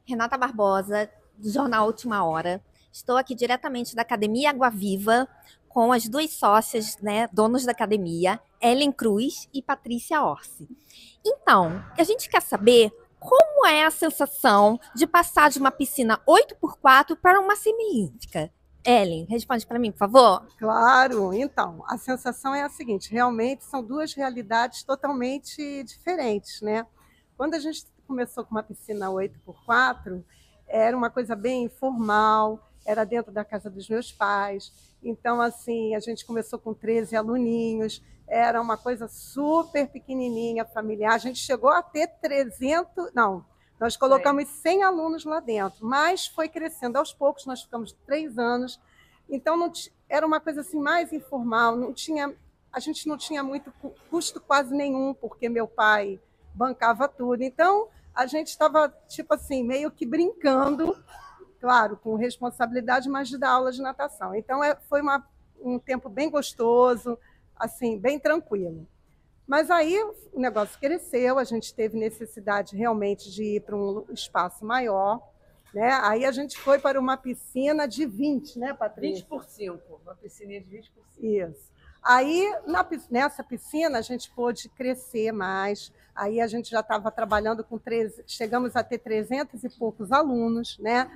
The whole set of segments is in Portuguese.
Renata Barbosa, do jornal Última Hora. Estou aqui diretamente da Academia Água Viva com as duas sócias, né, donas da academia, Ellen Cruz e Patrícia Orsi. Então, a gente quer saber como é a sensação de passar de uma piscina 8x4 para uma semilímpica. Ellen, responde para mim, por favor. Claro, então, a sensação é a seguinte: realmente são duas realidades totalmente diferentes, né? Quando a gente começou com uma piscina 8x4, era uma coisa bem informal, era dentro da casa dos meus pais. Então, assim, a gente começou com 13 aluninhos, era uma coisa super pequenininha, familiar. A gente chegou a ter 300, não, nós colocamos 100 alunos lá dentro, mas foi crescendo aos poucos, nós ficamos 3 anos. Então, não era uma coisa assim mais informal, não tinha, a gente não tinha muito custo quase nenhum, porque meu pai bancava tudo. Então, a gente estava, tipo assim, meio que brincando, claro, com responsabilidade, mas de dar aula de natação. Então, foi um tempo bem gostoso, assim, bem tranquilo. Mas aí o negócio cresceu, a gente teve necessidade realmente de ir para um espaço maior, né? Aí a gente foi para uma piscina de 20, né, Patrícia? 20 por 5, uma piscininha de 20 por 5. Isso. Aí, nessa piscina, a gente pôde crescer mais. Aí a gente já estava trabalhando com chegamos a ter 300 e poucos alunos, né?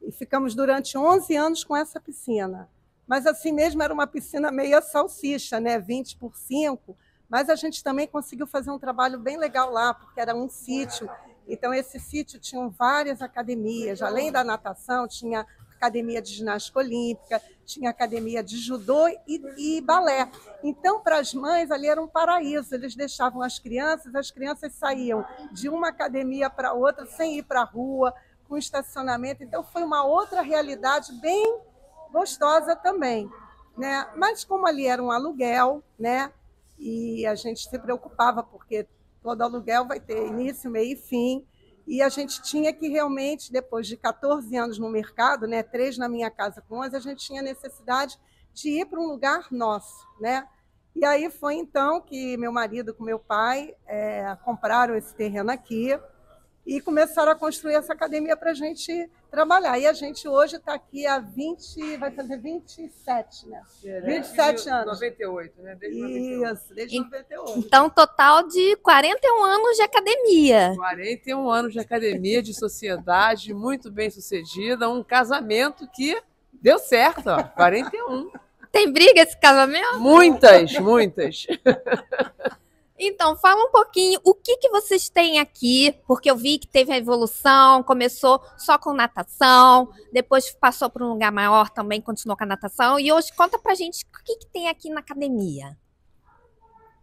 E ficamos durante 11 anos com essa piscina. Mas assim mesmo era uma piscina meia salsicha, né? 20 por 5. Mas a gente também conseguiu fazer um trabalho bem legal lá, porque era um sítio. Então, esse sítio tinha várias academias. Além da natação, tinha academia de ginástica olímpica, tinha academia de judô e balé. Então, para as mães, ali era um paraíso. Eles deixavam as crianças saíam de uma academia para outra, sem ir para a rua, com estacionamento. Então, foi uma outra realidade bem gostosa também, né? Mas como ali era um aluguel, né? E a gente se preocupava, porque todo aluguel vai ter início, meio e fim, e a gente tinha que realmente, depois de 14 anos no mercado, né, 3 na minha casa com 11, a gente tinha necessidade de ir para um lugar nosso, né? E aí foi então que meu marido com meu pai compraram esse terreno aqui e começaram a construir essa academia para a gente trabalhar. E a gente hoje está aqui há 20, vai fazer 27, né? 27 anos. 98, né? Desde 98. Isso, desde 98. Então, total de 41 anos de academia. 41 anos de academia, de sociedade, muito bem sucedida, um casamento que deu certo, ó, 41. Tem briga esse casamento? Muitas, muitas. Então, fala um pouquinho o que vocês têm aqui, porque eu vi que teve a evolução, começou só com natação, depois passou para um lugar maior também, continuou com a natação, e hoje conta pra gente o que tem aqui na academia.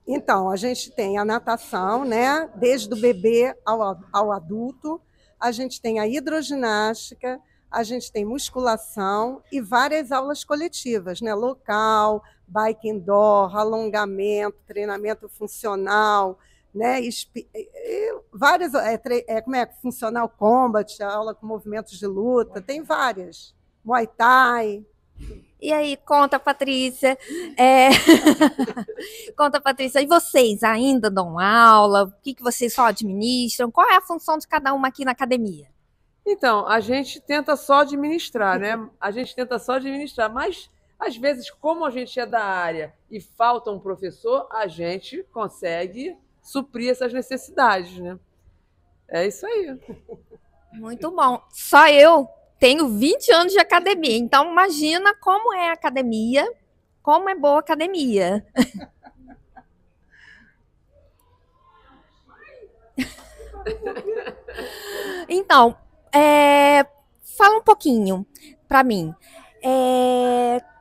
Então, a gente tem a natação, né? Desde o bebê ao adulto, a gente tem a hidroginástica, a gente tem musculação e várias aulas coletivas, né? Local, bike indoor, alongamento, treinamento funcional, né? Várias, como é? Funcional combat, aula com movimentos de luta, tem várias. Muay Thai. E aí, conta, Patrícia. Conta, Patrícia, e vocês ainda dão aula? O que vocês só administram? Qual é a função de cada uma aqui na academia? Então, a gente tenta só administrar, né? A gente tenta só administrar, mas às vezes, como a gente é da área e falta um professor, a gente consegue suprir essas necessidades, né? É isso aí. Muito bom. Só eu tenho 20 anos de academia, então imagina como é a academia, como é boa a academia. Então, fala um pouquinho para mim.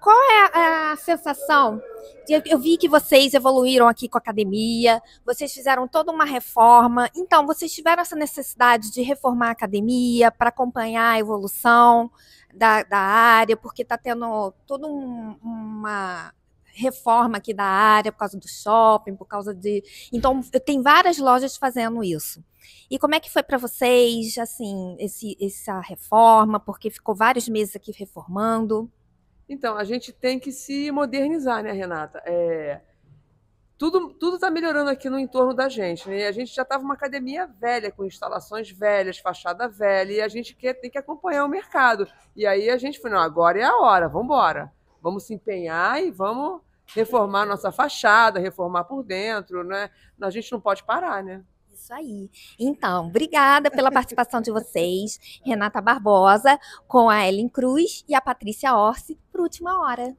Qual é a sensação? Eu vi que vocês evoluíram aqui com a academia, vocês fizeram toda uma reforma. Então, vocês tiveram essa necessidade de reformar a academia para acompanhar a evolução da área, porque está tendo toda uma reforma aqui da área por causa do shopping, por causa de. Então, tem várias lojas fazendo isso. E como é que foi para vocês, assim, essa reforma? Porque ficou vários meses aqui reformando. Então, a gente tem que se modernizar, né, Renata? tudo está melhorando aqui no entorno da gente, né? E a gente já estava uma academia velha, com instalações velhas, fachada velha, e a gente tem que acompanhar o mercado. E aí a gente falou, não, agora é a hora, vamos embora. Vamos se empenhar e vamos reformar nossa fachada, reformar por dentro, né? A gente não pode parar, né? Isso aí. Então, obrigada pela participação de vocês, Renata Barbosa, com a Ellen Cruz e a Patrícia Orsi, por Última Hora.